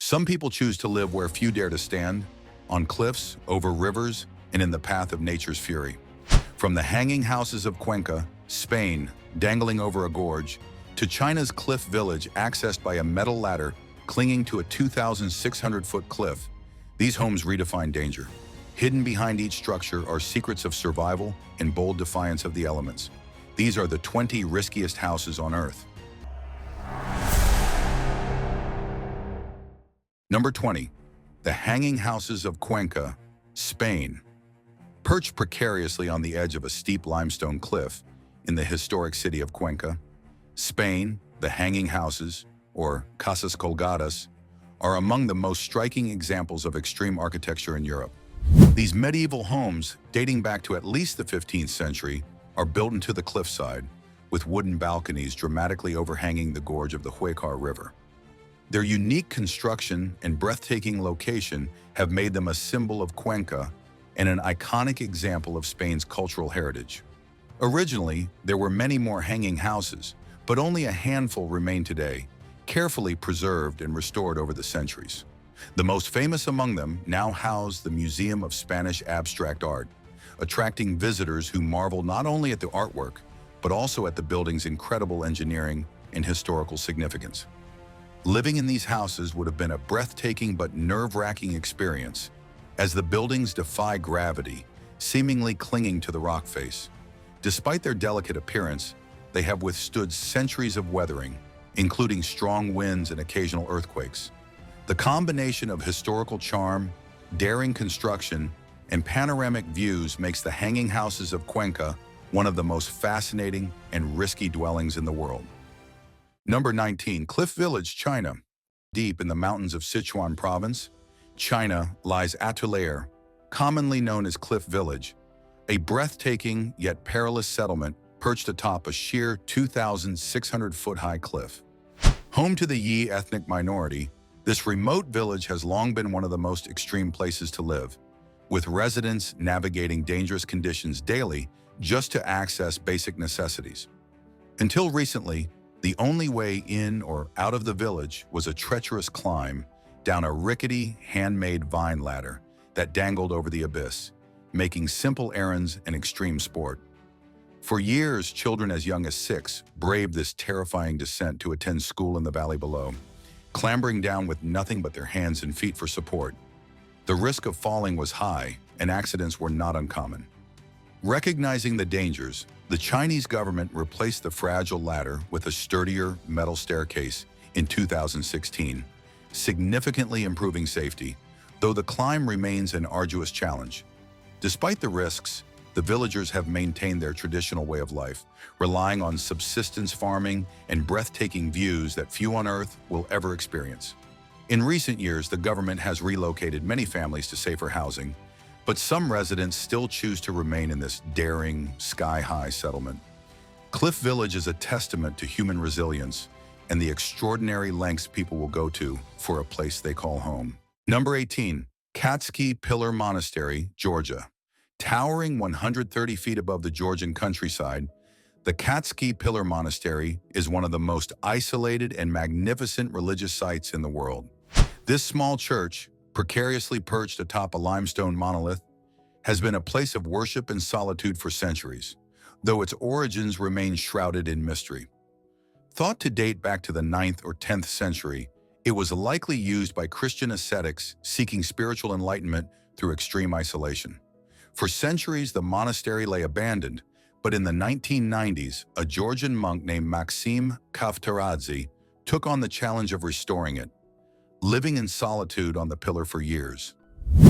Some people choose to live where few dare to stand, on cliffs, over rivers, and in the path of nature's fury. From the Hanging Houses of Cuenca, Spain, dangling over a gorge, to China's cliff village accessed by a metal ladder clinging to a 2,600-foot cliff, these homes redefine danger. Hidden behind each structure are secrets of survival and bold defiance of the elements. These are the 20 riskiest houses on Earth. Number 20. The Hanging Houses of Cuenca, Spain. Perched precariously on the edge of a steep limestone cliff in the historic city of Cuenca, Spain, the Hanging Houses, or Casas Colgadas, are among the most striking examples of extreme architecture in Europe. These medieval homes, dating back to at least the 15th century, are built into the cliffside, with wooden balconies dramatically overhanging the gorge of the Hajjarah River. Their unique construction and breathtaking location have made them a symbol of Cuenca and an iconic example of Spain's cultural heritage. Originally, there were many more hanging houses, but only a handful remain today, carefully preserved and restored over the centuries. The most famous among them now house the Museum of Spanish Abstract Art, attracting visitors who marvel not only at the artwork, but also at the building's incredible engineering and historical significance. Living in these houses would have been a breathtaking but nerve-wracking experience, as the buildings defy gravity, seemingly clinging to the rock face. Despite their delicate appearance, they have withstood centuries of weathering, including strong winds and occasional earthquakes. The combination of historical charm, daring construction, and panoramic views makes the Hanging Houses of Cuenca one of the most fascinating and risky dwellings in the world. Number 19. Cliff Village, China. Deep in the mountains of Sichuan Province, China, lies Atulair, commonly known as Cliff Village, a breathtaking yet perilous settlement perched atop a sheer 2,600-foot-high cliff. Home to the Yi ethnic minority, this remote village has long been one of the most extreme places to live, with residents navigating dangerous conditions daily just to access basic necessities. Until recently, the only way in or out of the village was a treacherous climb down a rickety, handmade vine ladder that dangled over the abyss, making simple errands an extreme sport. For years, children as young as 6 braved this terrifying descent to attend school in the valley below, clambering down with nothing but their hands and feet for support. The risk of falling was high, and accidents were not uncommon. Recognizing the dangers, the Chinese government replaced the fragile ladder with a sturdier metal staircase in 2016, significantly improving safety, though the climb remains an arduous challenge. Despite the risks, the villagers have maintained their traditional way of life, relying on subsistence farming and breathtaking views that few on Earth will ever experience. In recent years, the government has relocated many families to safer housing, but some residents still choose to remain in this daring, sky-high settlement. Cliff Village is a testament to human resilience and the extraordinary lengths people will go to for a place they call home. Number 18. Katski Pillar Monastery, Georgia. Towering 130 feet above the Georgian countryside, the Katski Pillar Monastery is one of the most isolated and magnificent religious sites in the world. This small church, precariously perched atop a limestone monolith, has been a place of worship and solitude for centuries, though its origins remain shrouded in mystery. Thought to date back to the 9th or 10th century, it was likely used by Christian ascetics seeking spiritual enlightenment through extreme isolation. For centuries, the monastery lay abandoned, but in the 1990s, a Georgian monk named Maxim Kavtaradze took on the challenge of restoring it, living in solitude on the pillar for years.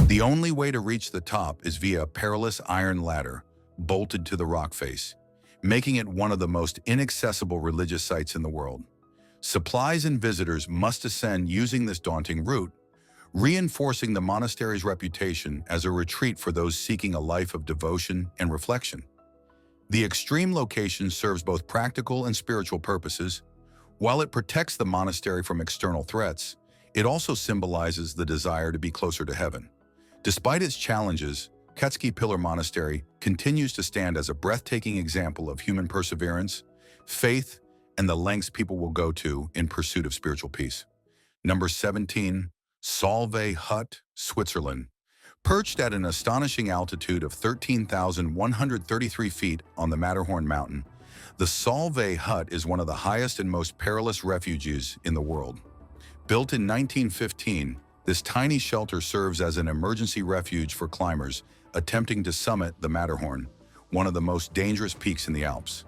The only way to reach the top is via a perilous iron ladder bolted to the rock face, making it one of the most inaccessible religious sites in the world. Supplies and visitors must ascend using this daunting route, reinforcing the monastery's reputation as a retreat for those seeking a life of devotion and reflection. The extreme location serves both practical and spiritual purposes. While it protects the monastery from external threats, it also symbolizes the desire to be closer to heaven. Despite its challenges, Katski Pillar Monastery continues to stand as a breathtaking example of human perseverance, faith, and the lengths people will go to in pursuit of spiritual peace. Number 17. Solvay Hut, Switzerland. Perched at an astonishing altitude of 13,133 feet on the Matterhorn mountain, the Solvay Hut is one of the highest and most perilous refuges in the world. Built in 1915, this tiny shelter serves as an emergency refuge for climbers attempting to summit the Matterhorn, one of the most dangerous peaks in the Alps.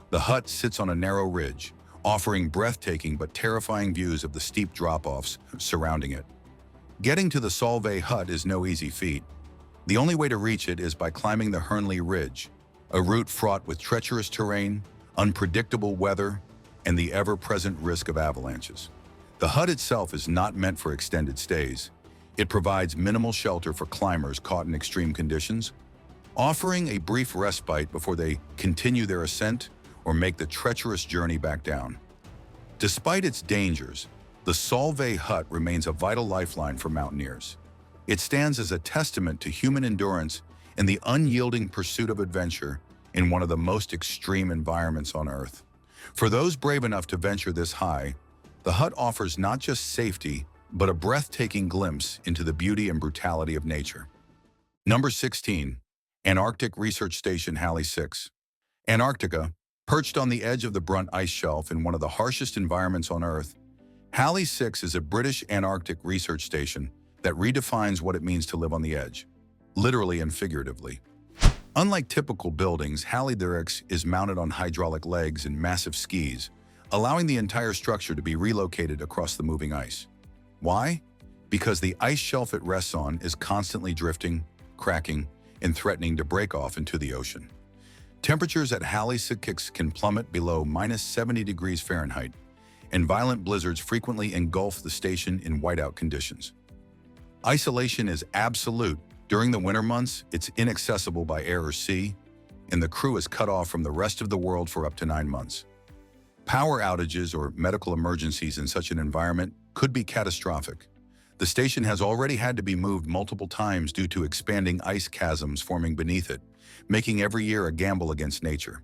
The hut sits on a narrow ridge, offering breathtaking but terrifying views of the steep drop-offs surrounding it. Getting to the Solvay Hut is no easy feat. The only way to reach it is by climbing the Hernley Ridge, a route fraught with treacherous terrain, unpredictable weather, and the ever-present risk of avalanches. The hut itself is not meant for extended stays. It provides minimal shelter for climbers caught in extreme conditions, offering a brief respite before they continue their ascent or make the treacherous journey back down. Despite its dangers, the Solvay Hut remains a vital lifeline for mountaineers. It stands as a testament to human endurance and the unyielding pursuit of adventure in one of the most extreme environments on Earth. For those brave enough to venture this high, the hut offers not just safety, but a breathtaking glimpse into the beauty and brutality of nature. Number 16. Antarctic Research Station Halley 6. Antarctica, perched on the edge of the Brunt Ice Shelf in one of the harshest environments on Earth, Halley 6 is a British Antarctic research station that redefines what it means to live on the edge, literally and figuratively. Unlike typical buildings, Halley 6 is mounted on hydraulic legs and massive skis, allowing the entire structure to be relocated across the moving ice. Why? Because the ice shelf it rests on is constantly drifting, cracking, and threatening to break off into the ocean. Temperatures at Halley 6 can plummet below -70 degrees Fahrenheit, and violent blizzards frequently engulf the station in whiteout conditions. Isolation is absolute. During the winter months, it's inaccessible by air or sea, and the crew is cut off from the rest of the world for up to 9 months. Power outages or medical emergencies in such an environment could be catastrophic. The station has already had to be moved multiple times due to expanding ice chasms forming beneath it, making every year a gamble against nature.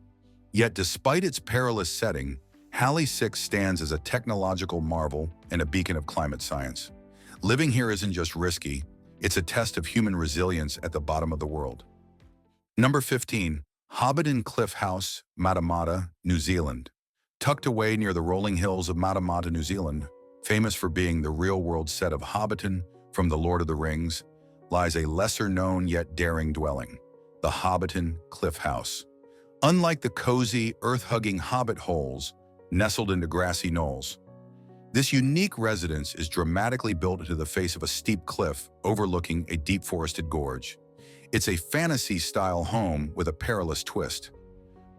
Yet despite its perilous setting, Halley 6 stands as a technological marvel and a beacon of climate science. Living here isn't just risky, it's a test of human resilience at the bottom of the world. Number 15. Hobbiton Cliff House, Matamata, New Zealand. Tucked away near the rolling hills of Matamata, New Zealand, famous for being the real-world set of Hobbiton from The Lord of the Rings, lies a lesser-known yet daring dwelling, the Hobbiton Cliff House. Unlike the cozy, earth-hugging hobbit holes nestled into grassy knolls, this unique residence is dramatically built into the face of a steep cliff overlooking a deep forested gorge. It's a fantasy-style home with a perilous twist.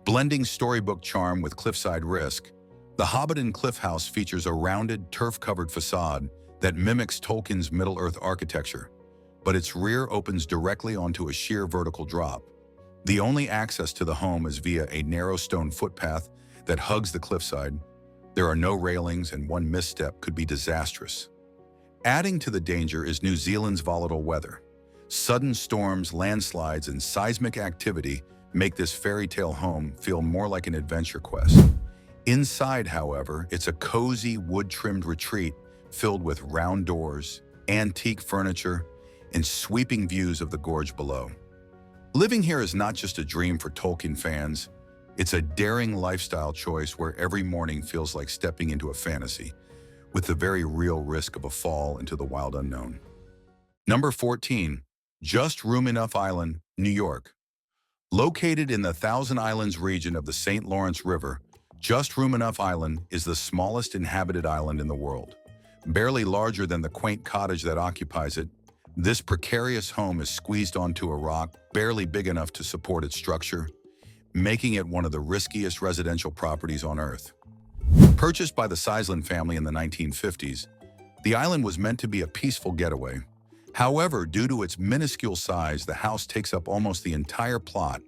Blending storybook charm with cliffside risk, the Hobbiton Cliff House features a rounded, turf-covered facade that mimics Tolkien's Middle-earth architecture, but its rear opens directly onto a sheer vertical drop. The only access to the home is via a narrow stone footpath that hugs the cliffside. There are no railings, and one misstep could be disastrous. Adding to the danger is New Zealand's volatile weather. Sudden storms, landslides, and seismic activity make this fairy tale home feel more like an adventure quest. Inside, however, it's a cozy, wood-trimmed retreat filled with round doors, antique furniture, and sweeping views of the gorge below. Living here is not just a dream for Tolkien fans, it's a daring lifestyle choice where every morning feels like stepping into a fantasy, with the very real risk of a fall into the wild unknown. Number 14. Just Room Enough Island, New York. Located in the Thousand Islands region of the St. Lawrence River, Just Room Enough Island is the smallest inhabited island in the world. Barely larger than the quaint cottage that occupies it, this precarious home is squeezed onto a rock barely big enough to support its structure, making it one of the riskiest residential properties on Earth. Purchased by the Seisland family in the 1950s, the island was meant to be a peaceful getaway. However, due to its minuscule size, the house takes up almost the entire plot,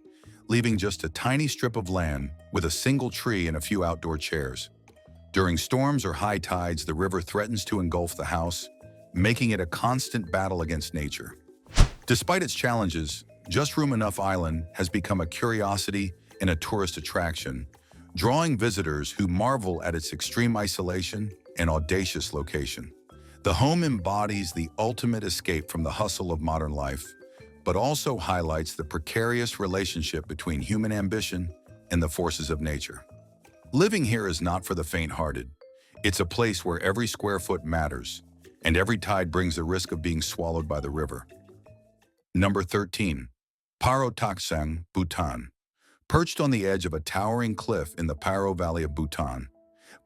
leaving just a tiny strip of land with a single tree and a few outdoor chairs. During storms or high tides, the river threatens to engulf the house, making it a constant battle against nature. Despite its challenges, Just Room Enough Island has become a curiosity and a tourist attraction, drawing visitors who marvel at its extreme isolation and audacious location. The home embodies the ultimate escape from the hustle of modern life, but also highlights the precarious relationship between human ambition and the forces of nature. Living here is not for the faint-hearted. It's a place where every square foot matters, and every tide brings the risk of being swallowed by the river. Number 13. Taktsang, Bhutan. Perched on the edge of a towering cliff in the Paro Valley of Bhutan,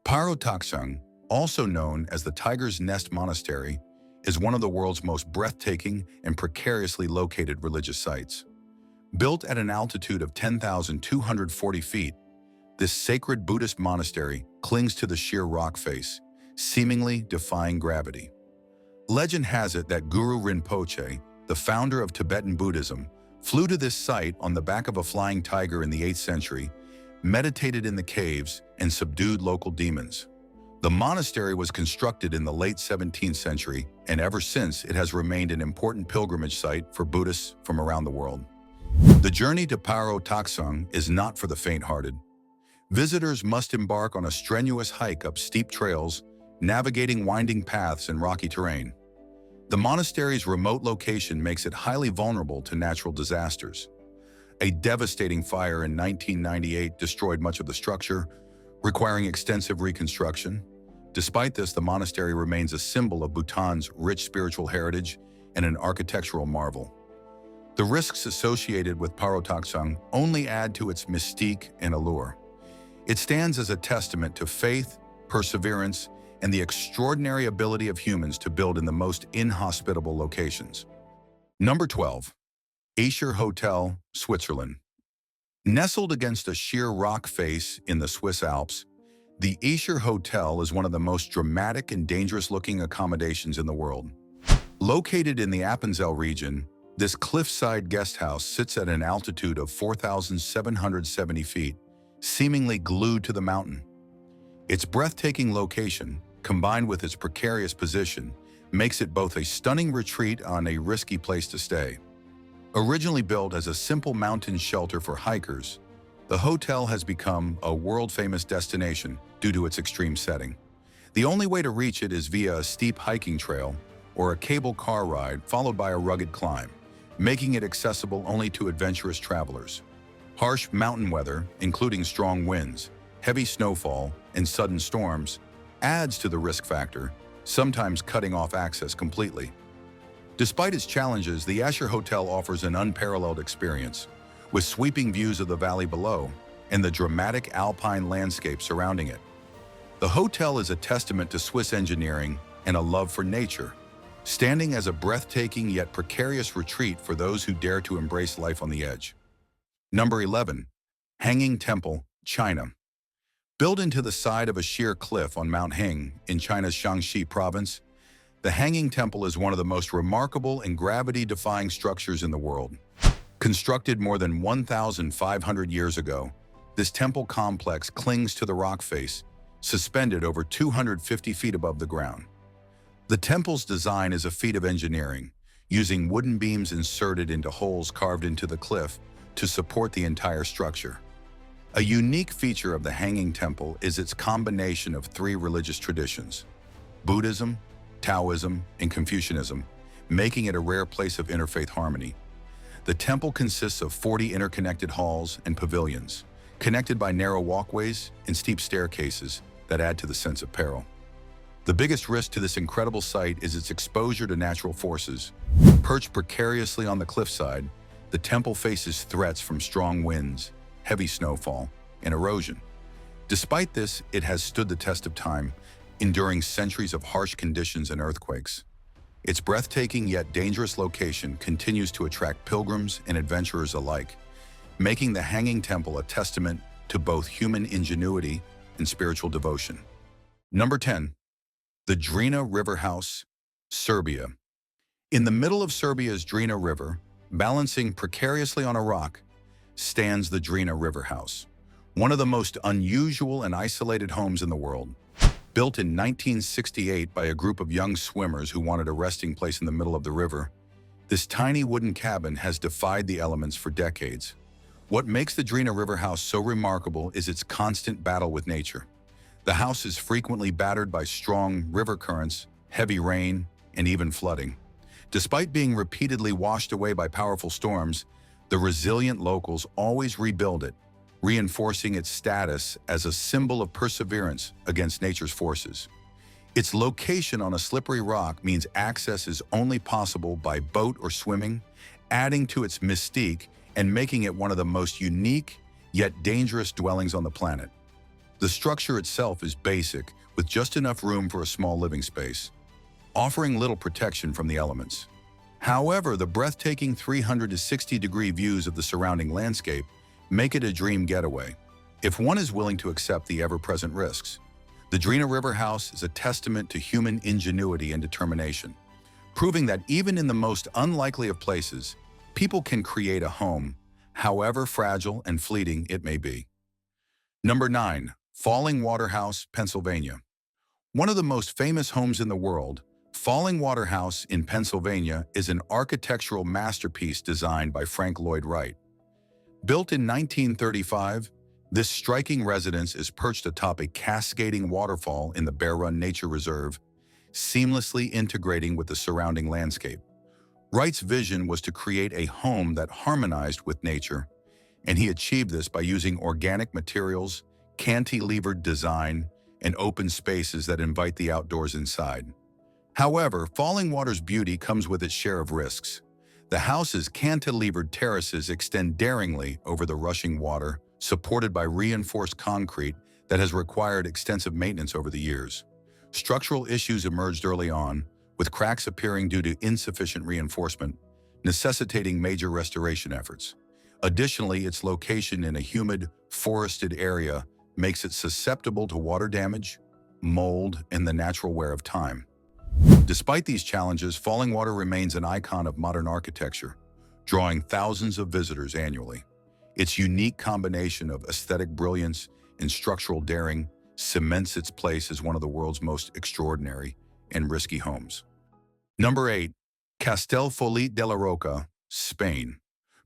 Taktsang, also known as the Tiger's Nest Monastery, is one of the world's most breathtaking and precariously located religious sites. Built at an altitude of 10,240 feet, this sacred Buddhist monastery clings to the sheer rock face, seemingly defying gravity. Legend has it that Guru Rinpoche, the founder of Tibetan Buddhism, flew to this site on the back of a flying tiger in the 8th century, meditated in the caves, and subdued local demons. The monastery was constructed in the late 17th century, and ever since it has remained an important pilgrimage site for Buddhists from around the world. The journey to Taktsang is not for the faint-hearted. Visitors must embark on a strenuous hike up steep trails, navigating winding paths and rocky terrain. The monastery's remote location makes it highly vulnerable to natural disasters. A devastating fire in 1998 destroyed much of the structure, requiring extensive reconstruction. Despite this, the monastery remains a symbol of Bhutan's rich spiritual heritage and an architectural marvel. The risks associated with Taktsang only add to its mystique and allure. It stands as a testament to faith, perseverance, and the extraordinary ability of humans to build in the most inhospitable locations. Number 12. Hajjarah Hotel, Switzerland. Nestled against a sheer rock face in the Swiss Alps, the Hajjarah Hotel is one of the most dramatic and dangerous-looking accommodations in the world. Located in the Appenzell region, this cliffside guest house sits at an altitude of 4,770 feet, seemingly glued to the mountain. Its breathtaking location, combined with its precarious position, makes it both a stunning retreat and a risky place to stay. Originally built as a simple mountain shelter for hikers, the hotel has become a world-famous destination due to its extreme setting. The only way to reach it is via a steep hiking trail or a cable car ride followed by a rugged climb, making it accessible only to adventurous travelers. Harsh mountain weather, including strong winds, heavy snowfall, and sudden storms, adds to the risk factor, sometimes cutting off access completely. Despite its challenges, the Hajjarah Hotel offers an unparalleled experience, with sweeping views of the valley below and the dramatic alpine landscape surrounding it. The hotel is a testament to Swiss engineering and a love for nature, standing as a breathtaking yet precarious retreat for those who dare to embrace life on the edge. Number 11. Hanging Temple, China. Built into the side of a sheer cliff on Mount Heng in China's Shaanxi province, the Hanging Temple is one of the most remarkable and gravity-defying structures in the world. Constructed more than 1,500 years ago, this temple complex clings to the rock face, suspended over 250 feet above the ground. The temple's design is a feat of engineering, using wooden beams inserted into holes carved into the cliff to support the entire structure. A unique feature of the Hanging Temple is its combination of three religious traditions: Buddhism, Taoism, and Confucianism, making it a rare place of interfaith harmony. The temple consists of 40 interconnected halls and pavilions, connected by narrow walkways and steep staircases that add to the sense of peril. The biggest risk to this incredible site is its exposure to natural forces. Perched precariously on the cliffside, the temple faces threats from strong winds, heavy snowfall, and erosion. Despite this, it has stood the test of time, enduring centuries of harsh conditions and earthquakes. Its breathtaking yet dangerous location continues to attract pilgrims and adventurers alike, making the Hanging Temple a testament to both human ingenuity and spiritual devotion. Number 10. The Drina River House, Serbia. In the middle of Serbia's Drina River, balancing precariously on a rock, stands the Drina River House, one of the most unusual and isolated homes in the world. Built in 1968 by a group of young swimmers who wanted a resting place in the middle of the river, this tiny wooden cabin has defied the elements for decades. What makes the Drina River House so remarkable is its constant battle with nature. The house is frequently battered by strong river currents heavy rain, and even flooding. Despite being repeatedly washed away by powerful storms, the resilient locals always rebuild it, reinforcing its status as a symbol of perseverance against nature's forces. Its location on a slippery rock means access is only possible by boat or swimming, adding to its mystique and making it one of the most unique yet dangerous dwellings on the planet. The structure itself is basic, with just enough room for a small living space, offering little protection from the elements. However, the breathtaking 360-degree views of the surrounding landscape make it a dream getaway, if one is willing to accept the ever-present risks. The Drina River House is a testament to human ingenuity and determination, proving that even in the most unlikely of places, people can create a home, however fragile and fleeting it may be. Number 9. Falling Water House, Pennsylvania. One of the most famous homes in the world, Falling Water House in Pennsylvania is an architectural masterpiece designed by Frank Lloyd Wright. Built in 1935, this striking residence is perched atop a cascading waterfall in the Bear Run Nature Reserve, seamlessly integrating with the surrounding landscape. Wright's vision was to create a home that harmonized with nature, and he achieved this by using organic materials, cantilevered design, and open spaces that invite the outdoors inside. However, Falling Water's beauty comes with its share of risks. The house's cantilevered terraces extend daringly over the rushing water, supported by reinforced concrete that has required extensive maintenance over the years. Structural issues emerged early on, with cracks appearing due to insufficient reinforcement, necessitating major restoration efforts. Additionally, its location in a humid, forested area makes it susceptible to water damage, mold, and the natural wear of time. Despite these challenges, Falling Water remains an icon of modern architecture, drawing thousands of visitors annually. Its unique combination of aesthetic brilliance and structural daring cements its place as one of the world's most extraordinary and risky homes. Number 8. Castellfollit de la Roca, Spain.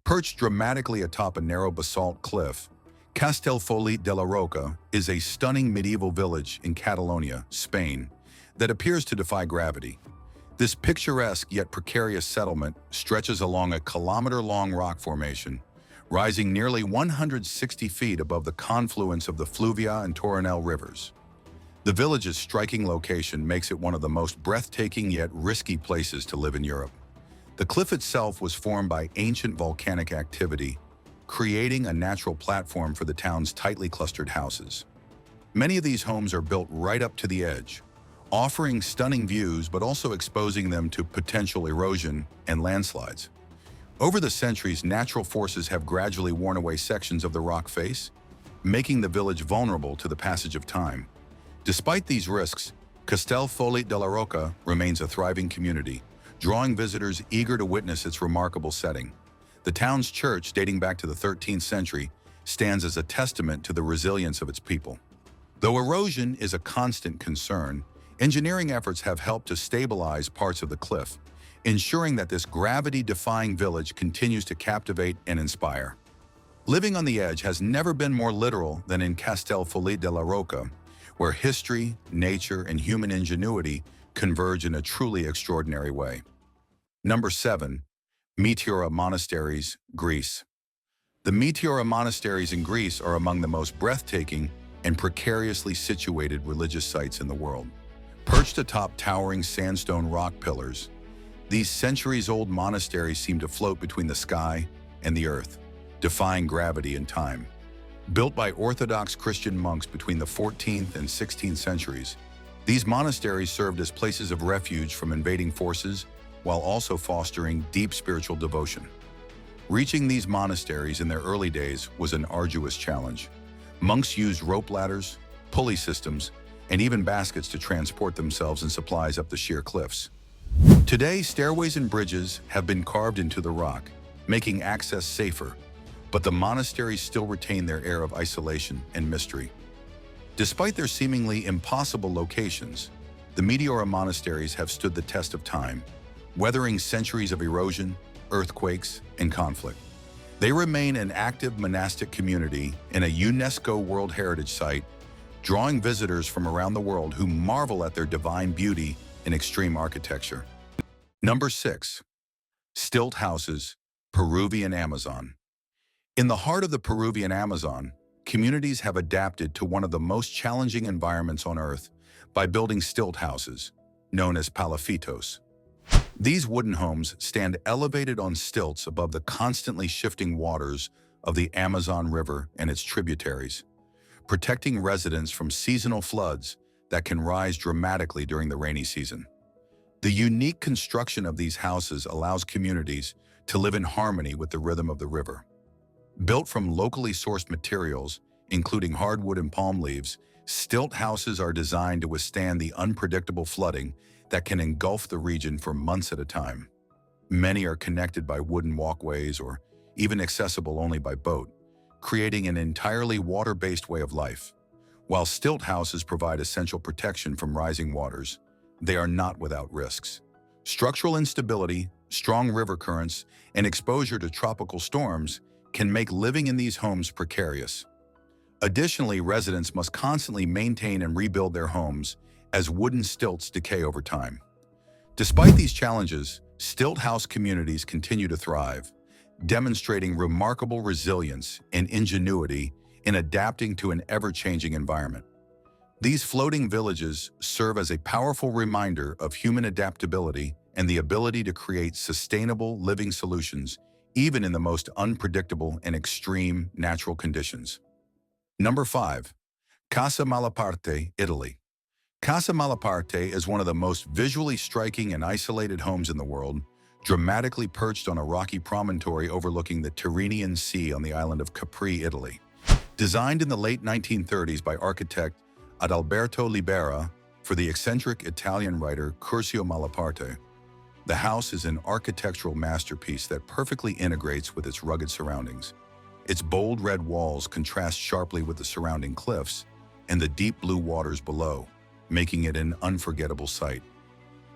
Perched dramatically atop a narrow basalt cliff, Castellfollit de la Roca is a stunning medieval village in Catalonia, Spain, that appears to defy gravity. This picturesque yet precarious settlement stretches along a kilometer-long rock formation, rising nearly 160 feet above the confluence of the Fluvia and Torinel rivers. The village's striking location makes it one of the most breathtaking yet risky places to live in Europe. The cliff itself was formed by ancient volcanic activity, creating a natural platform for the town's tightly clustered houses. Many of these homes are built right up to the edge, offering stunning views but also exposing them to potential erosion and landslides. Over the centuries, natural forces have gradually worn away sections of the rock face, making the village vulnerable to the passage of time. Despite these risks, Castellfollit de la Roca remains a thriving community, drawing visitors eager to witness its remarkable setting. The town's church, dating back to the 13th century, stands as a testament to the resilience of its people. Though erosion is a constant concern, engineering efforts have helped to stabilize parts of the cliff, ensuring that this gravity-defying village continues to captivate and inspire. Living on the edge has never been more literal than in Castellfollit de la Roca, where history, nature, and human ingenuity converge in a truly extraordinary way. Number 7. Meteora Monasteries, Greece. The Meteora Monasteries in Greece are among the most breathtaking and precariously situated religious sites in the world. Perched atop towering sandstone rock pillars, these centuries-old monasteries seem to float between the sky and the earth, defying gravity and time. Built by Orthodox Christian monks between the 14th and 16th centuries, these monasteries served as places of refuge from invading forces while also fostering deep spiritual devotion. Reaching these monasteries in their early days was an arduous challenge. Monks used rope ladders, pulley systems, and even baskets to transport themselves and supplies up the sheer cliffs. Today, stairways and bridges have been carved into the rock, making access safer, but the monasteries still retain their air of isolation and mystery. Despite their seemingly impossible locations, the Meteora monasteries have stood the test of time, weathering centuries of erosion, earthquakes, and conflict. They remain an active monastic community and a UNESCO World Heritage Site, drawing visitors from around the world who marvel at their divine beauty in extreme architecture. Number 6. Stilt houses, Peruvian Amazon. In the heart of the Peruvian Amazon, communities have adapted to one of the most challenging environments on Earth by building stilt houses, known as palafitos. These wooden homes stand elevated on stilts above the constantly shifting waters of the Amazon River and its tributaries, protecting residents from seasonal floods that can rise dramatically during the rainy season. The unique construction of these houses allows communities to live in harmony with the rhythm of the river. Built from locally sourced materials, including hardwood and palm leaves, stilt houses are designed to withstand the unpredictable flooding that can engulf the region for months at a time. Many are connected by wooden walkways or even accessible only by boat, creating an entirely water-based way of life. While stilt houses provide essential protection from rising waters, they are not without risks. Structural instability, strong river currents, and exposure to tropical storms can make living in these homes precarious. Additionally, residents must constantly maintain and rebuild their homes as wooden stilts decay over time. Despite these challenges, stilt house communities continue to thrive, demonstrating remarkable resilience and ingenuity in adapting to an ever-changing environment. These floating villages serve as a powerful reminder of human adaptability and the ability to create sustainable living solutions even in the most unpredictable and extreme natural conditions. Number 5. Casa Malaparte, Italy. Casa Malaparte is one of the most visually striking and isolated homes in the world, dramatically perched on a rocky promontory overlooking the Tyrrhenian Sea on the island of Capri, Italy. Designed in the late 1930s by architect Adalberto Libera for the eccentric Italian writer Curzio Malaparte, the house is an architectural masterpiece that perfectly integrates with its rugged surroundings. Its bold red walls contrast sharply with the surrounding cliffs and the deep blue waters below, making it an unforgettable sight.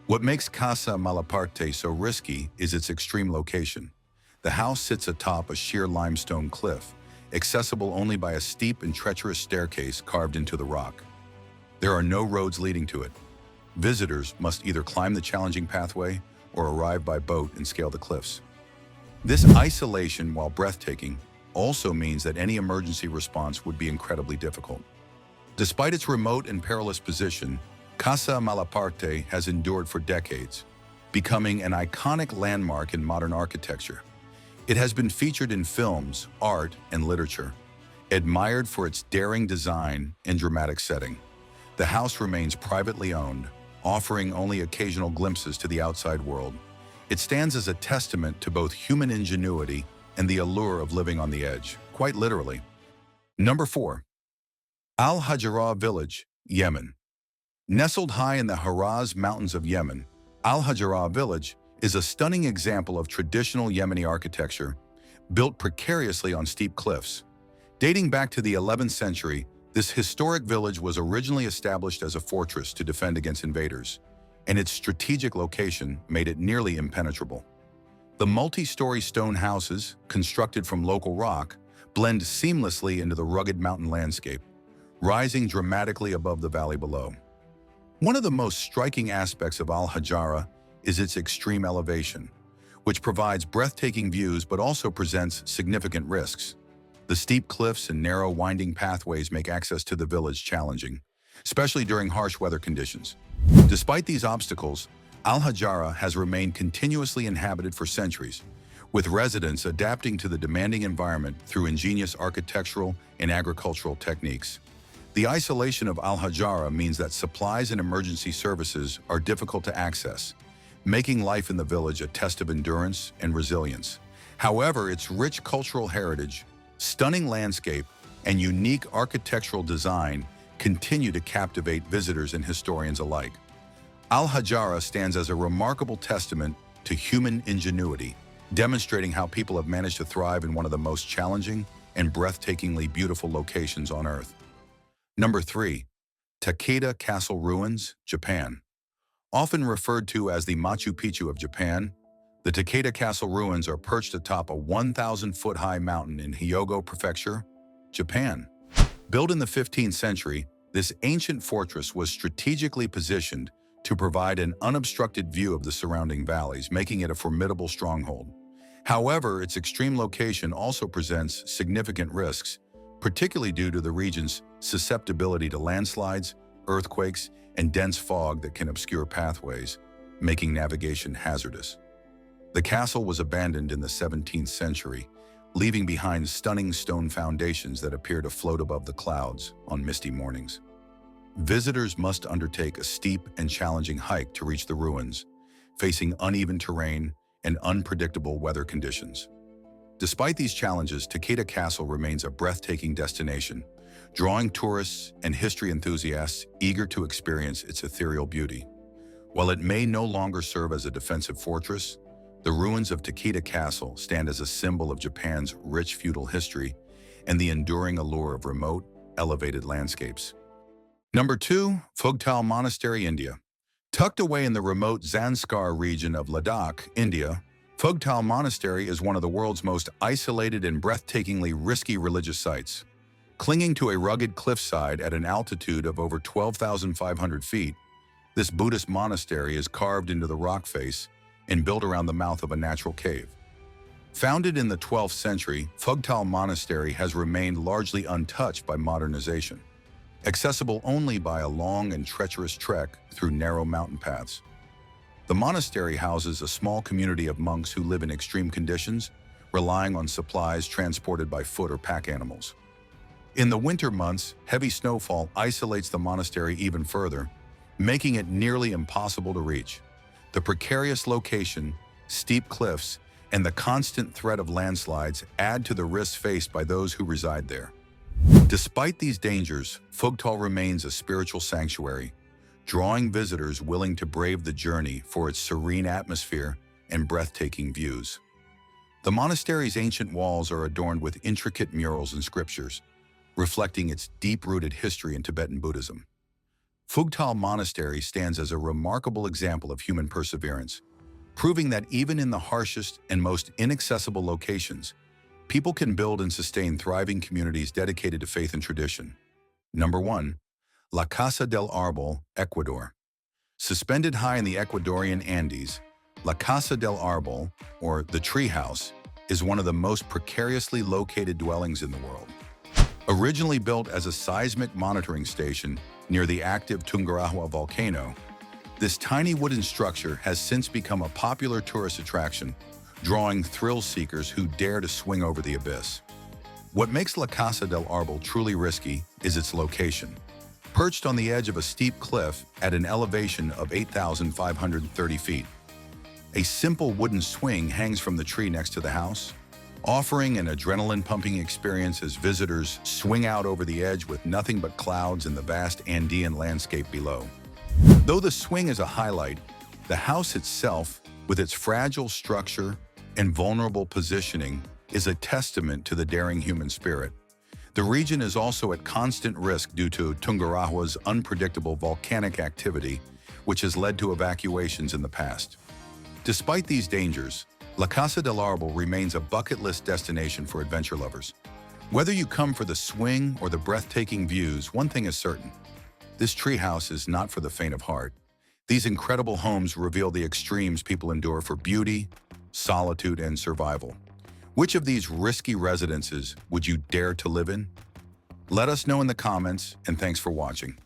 What makes Casa Malaparte so risky is its extreme location. The house sits atop a sheer limestone cliff, accessible only by a steep and treacherous staircase carved into the rock. There are no roads leading to it. Visitors must either climb the challenging pathway or arrive by boat and scale the cliffs. This isolation, while breathtaking, also means that any emergency response would be incredibly difficult. Despite its remote and perilous position, Casa Malaparte has endured for decades, becoming an iconic landmark in modern architecture. It has been featured in films, art, and literature, admired for its daring design and dramatic setting. The house remains privately owned, offering only occasional glimpses to the outside world. It stands as a testament to both human ingenuity and the allure of living on the edge, quite literally. Number 4. Al-Hajjarah Village, Yemen. Nestled high in the Haraz Mountains of Yemen, Al-Hajjarah Village is a stunning example of traditional Yemeni architecture, built precariously on steep cliffs. Dating back to the 11th century, this historic village was originally established as a fortress to defend against invaders, and its strategic location made it nearly impenetrable. The multi-story stone houses, constructed from local rock, blend seamlessly into the rugged mountain landscape, rising dramatically above the valley below. One of the most striking aspects of Al-Hajjarah is its extreme elevation, which provides breathtaking views but also presents significant risks. The steep cliffs and narrow winding pathways make access to the village challenging, especially during harsh weather conditions. Despite these obstacles, Al-Hajjarah has remained continuously inhabited for centuries, with residents adapting to the demanding environment through ingenious architectural and agricultural techniques. The isolation of Al-Hajjarah means that supplies and emergency services are difficult to access, making life in the village a test of endurance and resilience. However, its rich cultural heritage, stunning landscape, and unique architectural design continue to captivate visitors and historians alike. Al-Hajjarah stands as a remarkable testament to human ingenuity, demonstrating how people have managed to thrive in one of the most challenging and breathtakingly beautiful locations on Earth. Number 3. Takeda Castle Ruins, Japan. Often referred to as the Machu Picchu of Japan, the Takeda Castle ruins are perched atop a 1,000-foot-high mountain in Hyogo Prefecture, Japan. Built in the 15th century, this ancient fortress was strategically positioned to provide an unobstructed view of the surrounding valleys, making it a formidable stronghold. However, its extreme location also presents significant risks, particularly due to the region's susceptibility to landslides, earthquakes, and dense fog that can obscure pathways, making navigation hazardous. The castle was abandoned in the 17th century, leaving behind stunning stone foundations that appear to float above the clouds on misty mornings. Visitors must undertake a steep and challenging hike to reach the ruins, facing uneven terrain and unpredictable weather conditions. Despite these challenges, Takeda Castle remains a breathtaking destination, drawing tourists and history enthusiasts eager to experience its ethereal beauty. While it may no longer serve as a defensive fortress, the ruins of Takeda Castle stand as a symbol of Japan's rich feudal history and the enduring allure of remote, elevated landscapes. Number 2, Phugtal Monastery, India. Tucked away in the remote Zanskar region of Ladakh, India, Phugtal Monastery is one of the world's most isolated and breathtakingly risky religious sites. Clinging to a rugged cliffside at an altitude of over 12,500 feet, this Buddhist monastery is carved into the rock face and built around the mouth of a natural cave. Founded in the 12th century, Phugtal Monastery has remained largely untouched by modernization, accessible only by a long and treacherous trek through narrow mountain paths. The monastery houses a small community of monks who live in extreme conditions, relying on supplies transported by foot or pack animals. In the winter months, heavy snowfall isolates the monastery even further, making it nearly impossible to reach. The precarious location, steep cliffs, and the constant threat of landslides add to the risks faced by those who reside there. Despite these dangers, Phugtal remains a spiritual sanctuary, drawing visitors willing to brave the journey for its serene atmosphere and breathtaking views. The monastery's ancient walls are adorned with intricate murals and scriptures, reflecting its deep-rooted history in Tibetan Buddhism. Phugtal Monastery stands as a remarkable example of human perseverance, proving that even in the harshest and most inaccessible locations, people can build and sustain thriving communities dedicated to faith and tradition. Number 1. La Casa del Árbol, Ecuador. Suspended high in the Ecuadorian Andes, La Casa del Árbol, or the Treehouse, is one of the most precariously located dwellings in the world. Originally built as a seismic monitoring station near the active Tungurahua volcano, this tiny wooden structure has since become a popular tourist attraction, drawing thrill-seekers who dare to swing over the abyss. What makes La Casa del Árbol truly risky is its location. Perched on the edge of a steep cliff at an elevation of 8,530 feet, a simple wooden swing hangs from the tree next to the house, offering an adrenaline-pumping experience as visitors swing out over the edge with nothing but clouds and the vast Andean landscape below. Though the swing is a highlight, the house itself, with its fragile structure and vulnerable positioning, is a testament to the daring human spirit. The region is also at constant risk due to Tungurahua's unpredictable volcanic activity, which has led to evacuations in the past. Despite these dangers, La Casa del Árbol remains a bucket list destination for adventure lovers. Whether you come for the swing or the breathtaking views, one thing is certain: this treehouse is not for the faint of heart. These incredible homes reveal the extremes people endure for beauty, solitude, and survival. Which of these risky residences would you dare to live in? Let us know in the comments, and thanks for watching.